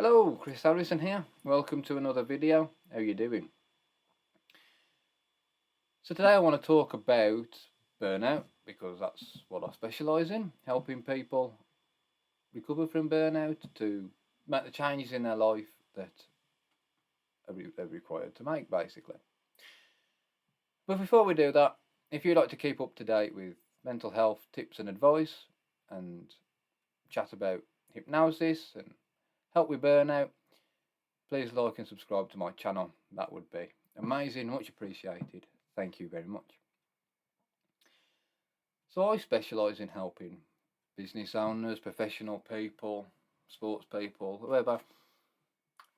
Hello, Chris Harrison here. Welcome to another video. How you doing? So today I want to talk about burnout because that's what I specialise in, helping people recover from burnout to make the changes in their life that they're required to make, basically. But before we do that, if you'd like to keep up to date with mental health tips and advice and chat about hypnosis and help with burnout, please like and subscribe to my channel. That would be amazing, much appreciated. Thank you very much. So I specialise in helping business owners, professional people, sports people, whoever,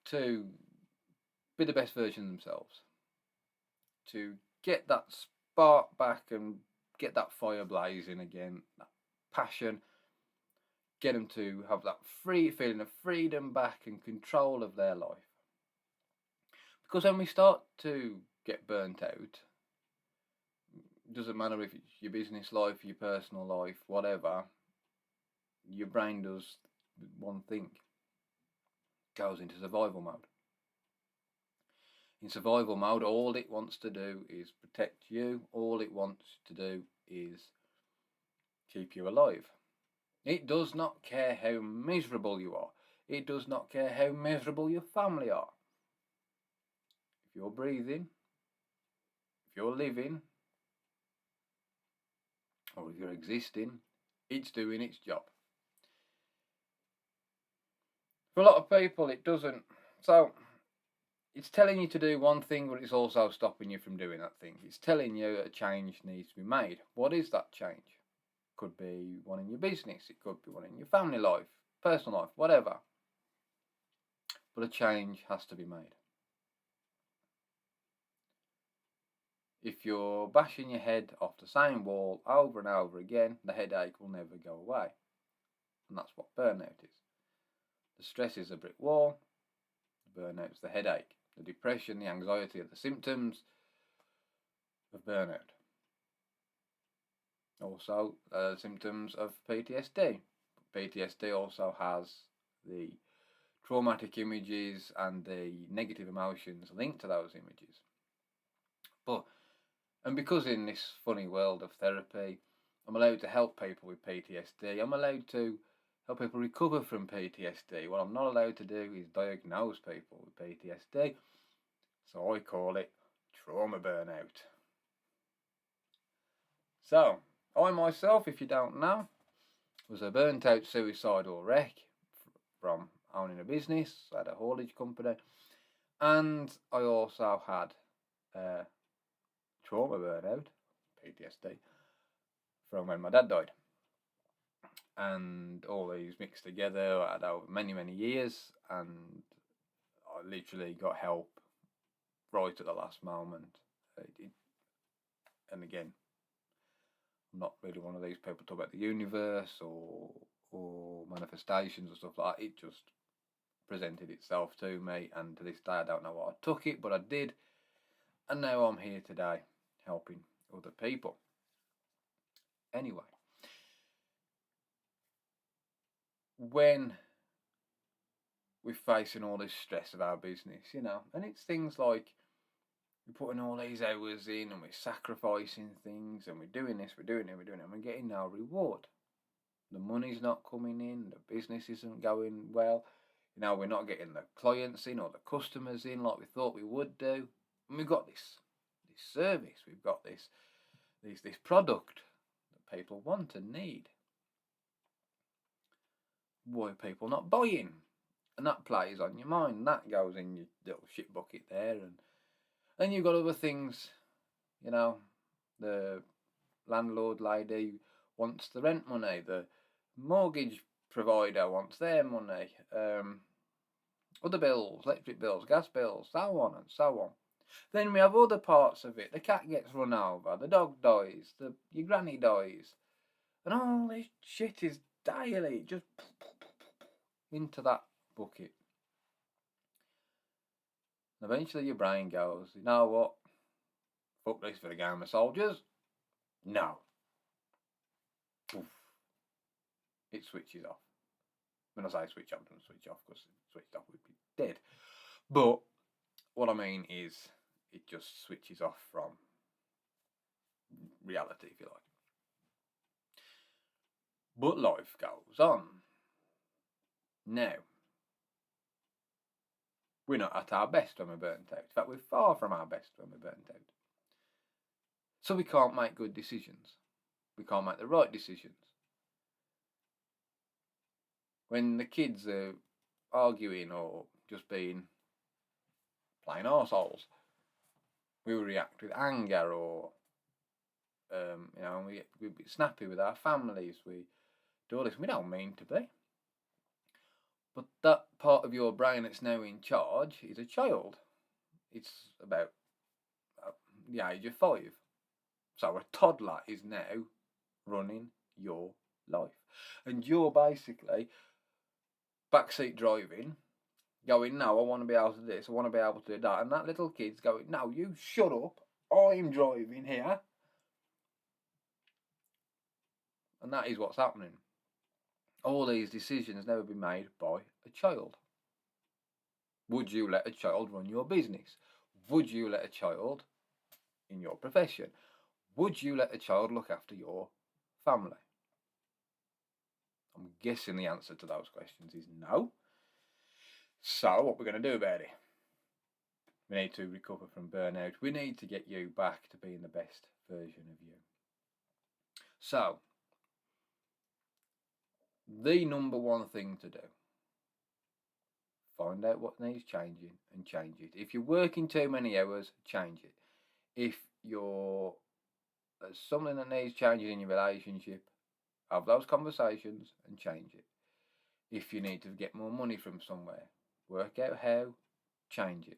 to be the best version of themselves, to get that spark back and get that fire blazing again, that passion, get them to have that free feeling of freedom back and control of their life. Because when we start to get burnt out, it doesn't matter if it's your business life, your personal life, whatever, your brain does one thing, goes into survival mode. In survival mode, all it wants to do is protect you, all it wants to do is keep you alive. It does not care how miserable you are. It does not care how miserable your family are. If you're breathing, if you're living, or if you're existing, it's doing its job. For a lot of people, it doesn't. So, it's telling you to do one thing, but it's also stopping you from doing that thing. It's telling you a change needs to be made. What is that change? Could be one in your business, it could be one in your family life, personal life, whatever. But a change has to be made. If you're bashing your head off the same wall over and over again, the headache will never go away. And that's what burnout is. The stress is a brick wall, the burnout's the headache. The depression, the anxiety are the symptoms of burnout. Also, symptoms of PTSD. PTSD also has the traumatic images and the negative emotions linked to those images. And because in this funny world of therapy, I'm allowed to help people with PTSD, I'm allowed to help people recover from PTSD. What I'm not allowed to do is diagnose people with PTSD. So I call it trauma burnout. So, I myself, if you don't know, was a burnt out suicidal wreck from owning a business. I had a haulage company. And I also had trauma burnout, PTSD, from when my dad died. And all these mixed together, I had over many, many years, and I literally got help right at the last moment. And again, I'm not really one of these people talk about the universe or manifestations or stuff like that. It just presented itself to me, and to this day I don't know what I took it, but I did, and now I'm here today helping other people. Anyway, when we're facing all this stress of our business, and it's things like we're putting all these hours in and we're sacrificing things and we're doing this, we're doing it, and we're getting no reward. The money's not coming in, the business isn't going well, we're not getting the clients in or the customers in like we thought we would do. And we've got this service, we've got this product that people want and need. Why are people not buying? And that plays on your mind. That goes in your little shit bucket there. And then you've got other things, the landlord lady wants the rent money, the mortgage provider wants their money, other bills, electric bills, gas bills, so on and so on. Then we have other parts of it. The cat gets run over, the dog dies, your granny dies, and all this shit is daily just into that bucket. And eventually your brain goes, you know what? Fuck this for the game of soldiers. No. Oof. It switches off. When I say switch on, don't switch off, because switched off would be dead. But what I mean is, it just switches off from reality, if you like. But life goes on. Now, we're not at our best when we're burnt out. In fact, we're far from our best when we're burnt out. So we can't make good decisions. We can't make the right decisions. When the kids are arguing or just being plain arseholes, we react with anger, or we be snappy with our families. We do all this. We don't mean to be. But that part of your brain that's now in charge is a child. It's about the age of 5. So a toddler is now running your life. And you're basically backseat driving, going, no, I want to be able to do this, I want to be able to do that. And that little kid's going, no, you shut up, I'm driving here. And that is what's happening. All these decisions never been made by a child. Would you let a child run your business? Would you let a child in your profession? Would you let a child look after your family? I'm guessing the answer to those questions is no. So what we're going to do about it? We need to recover from burnout. We need to get you back to being the best version of you. So, the number one thing to do, find out what needs changing and change it. If you're working too many hours, change it. If there's something that needs changing in your relationship, have those conversations and change it. If you need to get more money from somewhere, work out how, change it.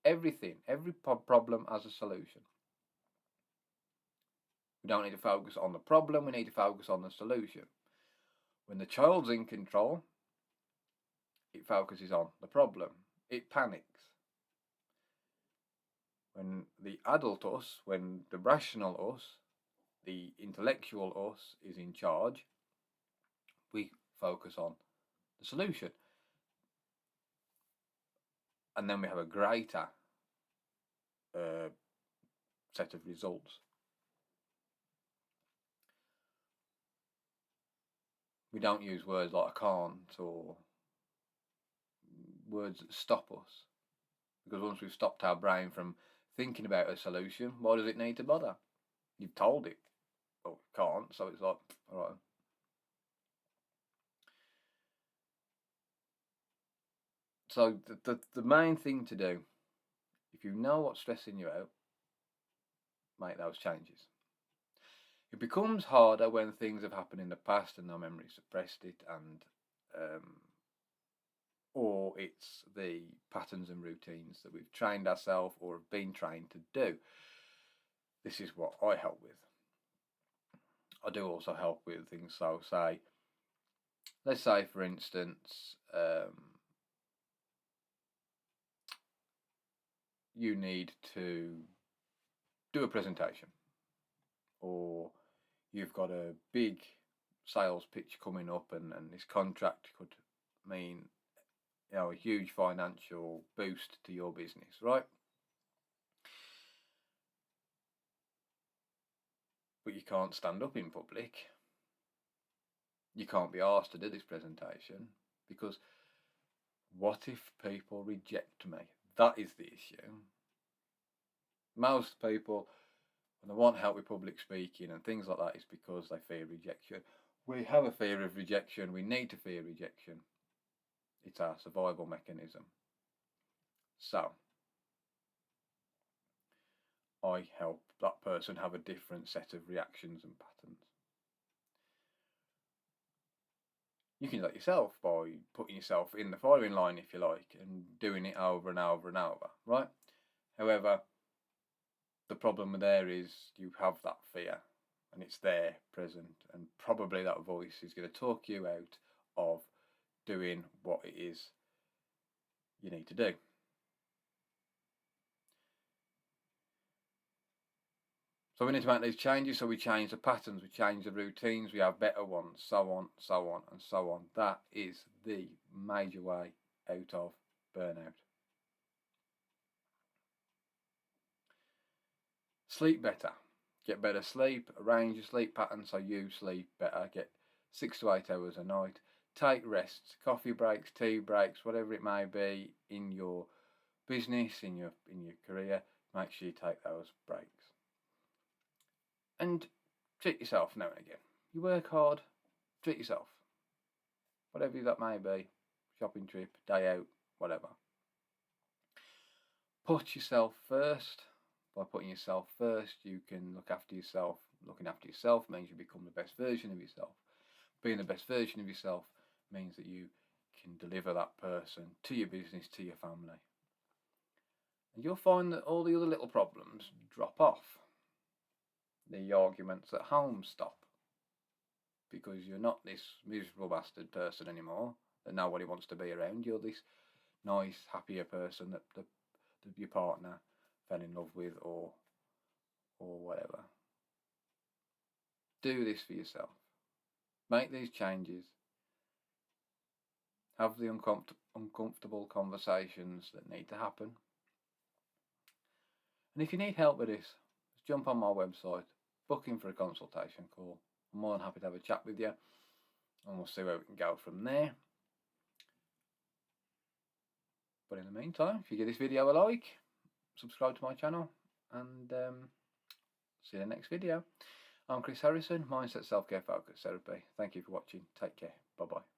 Everything, every problem has a solution. We don't need to focus on the problem, we need to focus on the solution. When the child's in control, it focuses on the problem. It panics. When the adult us, when the rational us, the intellectual us is in charge, we focus on the solution. And then we have a greater set of results. We don't use words like I can't, or words that stop us. Because once we've stopped our brain from thinking about a solution, why does it need to bother? You've told it, oh, it can't, so it's like, all right. So the main thing to do, if you know what's stressing you out, make those changes. It becomes harder when things have happened in the past and our memory suppressed it, and or it's the patterns and routines that we've trained ourselves or have been trained to do. This is what I help with. I do also help with things, so let's say for instance, you need to do a presentation, or you've got a big sales pitch coming up, and this contract could mean a huge financial boost to your business, right? But you can't stand up in public. You can't be asked to do this presentation, because what if people reject me? That is the issue. Most people, when they want help with public speaking and things like that, it's because they fear rejection. We have a fear of rejection. We need to fear rejection. It's our survival mechanism. So, I help that person have a different set of reactions and patterns. You can do that yourself by putting yourself in the firing line, if you like, and doing it over and over and over, right? However, the problem there is you have that fear, and it's there, present, and probably that voice is going to talk you out of doing what it is you need to do. So we need to make these changes. So we change the patterns, we change the routines, we have better ones, so on, so on, and so on. That is the major way out of burnout. Sleep better. Get better sleep. Arrange your sleep pattern so you sleep better. Get 6 to 8 hours a night. Take rests, coffee breaks, tea breaks, whatever it may be in your business, in your career. Make sure you take those breaks. And treat yourself now and again. You work hard, treat yourself. Whatever that may be, shopping trip, day out, whatever. Put yourself first. By putting yourself first, you can look after yourself. Looking after yourself means you become the best version of yourself. Being the best version of yourself means that you can deliver that person to your business, to your family. And you'll find that all the other little problems drop off. The arguments at home stop. Because you're not this miserable bastard person anymore that nobody wants to be around. You're this nice, happier person that your partner fell in love with or whatever. Do this for yourself. Make these changes. Have the uncomfortable conversations that need to happen. And if you need help with this, just jump on my website, book in for a consultation call. I'm more than happy to have a chat with you, and we'll see where we can go from there. But in the meantime, if you give this video a like, subscribe to my channel, and see you in the next video. I'm Chris Harrison, Mindset Self-Care Focus Therapy. Thank you for watching. Take care. Bye-bye.